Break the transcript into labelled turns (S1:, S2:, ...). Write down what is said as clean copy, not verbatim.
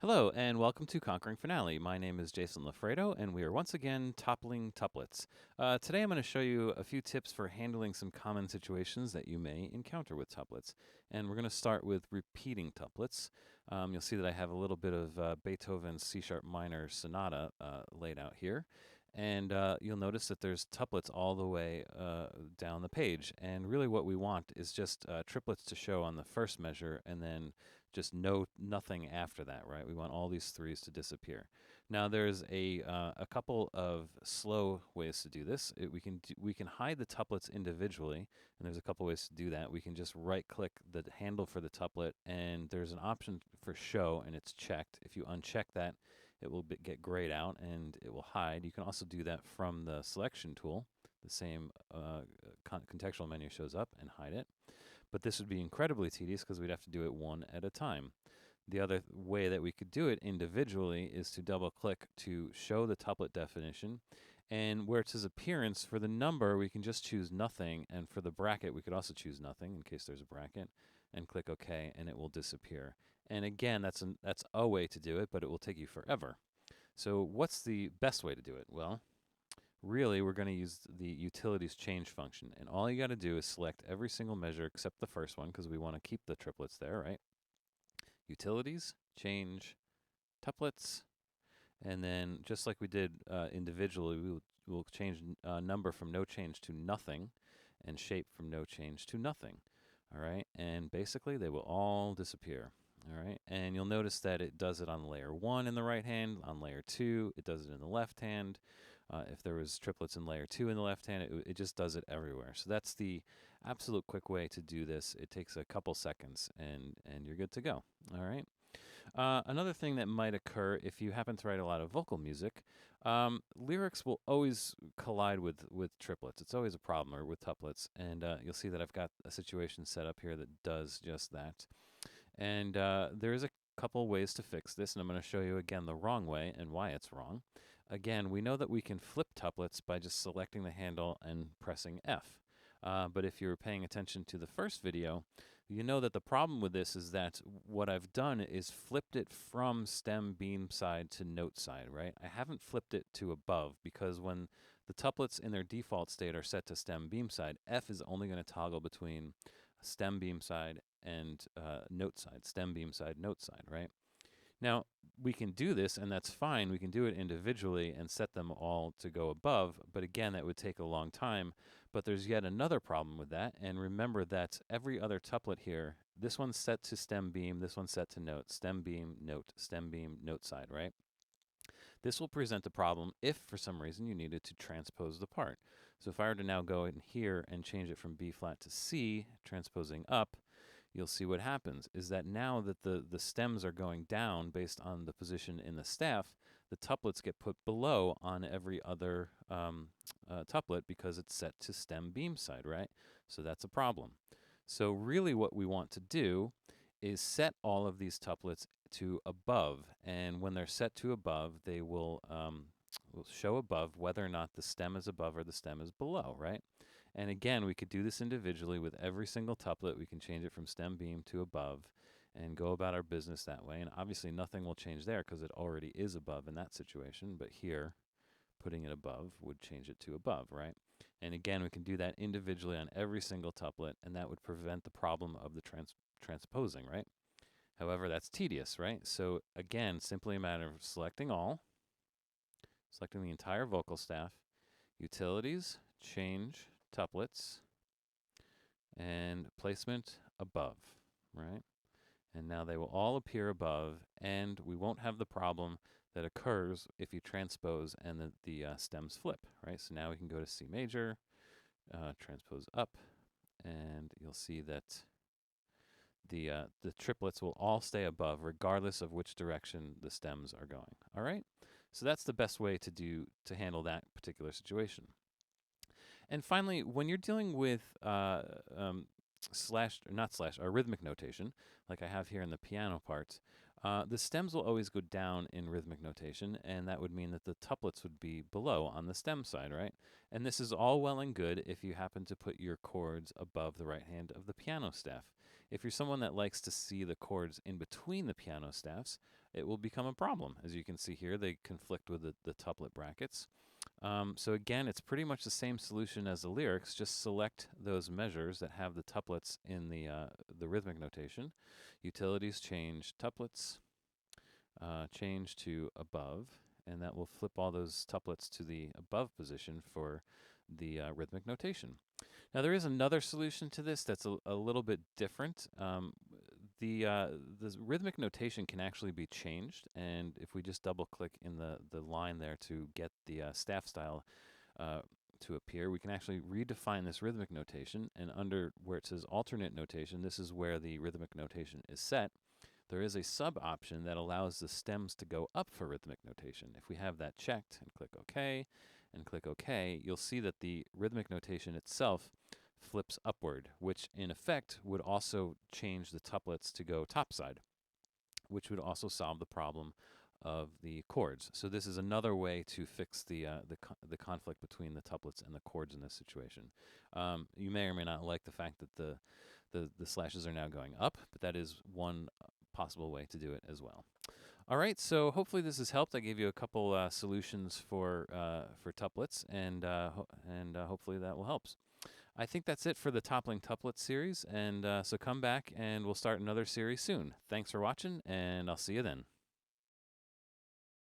S1: Hello, and welcome to Conquering Finale. My name is Jason Lafredo, and we are once again toppling tuplets. Today I'm going to show you a few tips for handling some common situations that you may encounter with tuplets. And we're going to start with repeating tuplets. You'll see that I have a little bit of Beethoven's C-sharp minor sonata laid out here. And you'll notice that there's tuplets all the way down the page. And really what we want is just triplets to show on the first measure and then just nothing after that, right? We want all these threes to disappear. Now there's a couple of slow ways to do this. We can hide the tuplets individually, and there's a couple ways to do that. We can just right-click the handle for the tuplet, and there's an option for show, and it's checked. If you uncheck that, it will get grayed out and it will hide. You can also do that from the selection tool. The same contextual menu shows up and hide it. But this would be incredibly tedious because we'd have to do it one at a time. The other way that we could do it individually is to double click to show the tuplet definition. And where it says appearance, for the number, we can just choose nothing. And for the bracket, we could also choose nothing in case there's a bracket. And click OK, and it will disappear. And again, that's a way to do it, but it will take you forever. So what's the best way to do it? Well, really, we're going to use the utilities change function. And all you got to do is select every single measure except the first one because we want to keep the triplets there, right? Utilities, change, tuplets, and then just like we did individually, we'll change number from no change to nothing and shape from no change to nothing. All right, and basically they will all disappear. All right, and you'll notice that it does it on layer 1 in the right hand, on layer 2, it does it in the left hand. If there was triplets in layer 2 in the left hand, it just does it everywhere. So that's the absolute quick way to do this. It takes a couple seconds, and you're good to go. All right. Another thing that might occur if you happen to write a lot of vocal music, lyrics will always collide with triplets. It's always a problem, or with tuplets. And you'll see that I've got a situation set up here that does just that. And there is a couple ways to fix this, and I'm going to show you again the wrong way and why it's wrong. Again, we know that we can flip tuplets by just selecting the handle and pressing F. But if you're paying attention to the first video, you know that the problem with this is that what I've done is flipped it from stem beam side to note side, right? I haven't flipped it to above because when the tuplets in their default state are set to stem beam side, F is only going to toggle between stem beam side and note side, stem beam side, note side, right? Now, we can do this, and that's fine. We can do it individually and set them all to go above, but again, that would take a long time. But there's yet another problem with that, and remember that every other tuplet here, this one's set to stem beam, this one's set to note, stem beam, note side, right? This will present a problem if, for some reason, you needed to transpose the part. So if I were to now go in here and change it from B flat to C, transposing up, you'll see what happens is that now that the stems are going down based on the position in the staff, the tuplets get put below on every other tuplet because it's set to stem beam side, right? So that's a problem. So really what we want to do is set all of these tuplets to above, and when they're set to above, they will show above whether or not the stem is above or the stem is below, right? And again, we could do this individually with every single tuplet. We can change it from stem beam to above and go about our business that way. And obviously nothing will change there because it already is above in that situation. But here, putting it above would change it to above, right? And again, we can do that individually on every single tuplet, and that would prevent the problem of the transposing, right? However, that's tedious, right? So again, simply a matter of selecting all, selecting the entire vocal staff, utilities, change, tuplets, and placement above, right? And now they will all appear above, and we won't have the problem that occurs if you transpose and the stems flip, right? So now we can go to C major, transpose up, and you'll see that the triplets will all stay above regardless of which direction the stems are going. All right? So that's the best way to handle that particular situation. And finally, when you're dealing with rhythmic notation, like I have here in the piano part, the stems will always go down in rhythmic notation, and that would mean that the tuplets would be below on the stem side, right? And this is all well and good if you happen to put your chords above the right hand of the piano staff. If you're someone that likes to see the chords in between the piano staffs, it will become a problem. As you can see here, they conflict with the tuplet brackets. So again, it's pretty much the same solution as the lyrics. Just select those measures that have the tuplets in the rhythmic notation. Utilities, change tuplets, change to above, and that will flip all those tuplets to the above position for the rhythmic notation. Now there is another solution to this that's a little bit different. The rhythmic notation can actually be changed, and if we just double click in the line there to get the staff style to appear, we can actually redefine this rhythmic notation, and under where it says alternate notation, this is where the rhythmic notation is set. There is a sub option that allows the stems to go up for rhythmic notation. If we have that checked and click OK, you'll see that the rhythmic notation itself flips upward, which in effect would also change the tuplets to go topside, which would also solve the problem of the chords. So this is another way to fix the conflict between the tuplets and the chords in this situation. You may or may not like the fact that the slashes are now going up, but that is one possible way to do it as well. All right, so hopefully this has helped. I gave you a couple solutions for tuplets, and hopefully that will help. I think that's it for the Toppling Tuplet series, and so come back and we'll start another series soon. Thanks for watching, and I'll see you then.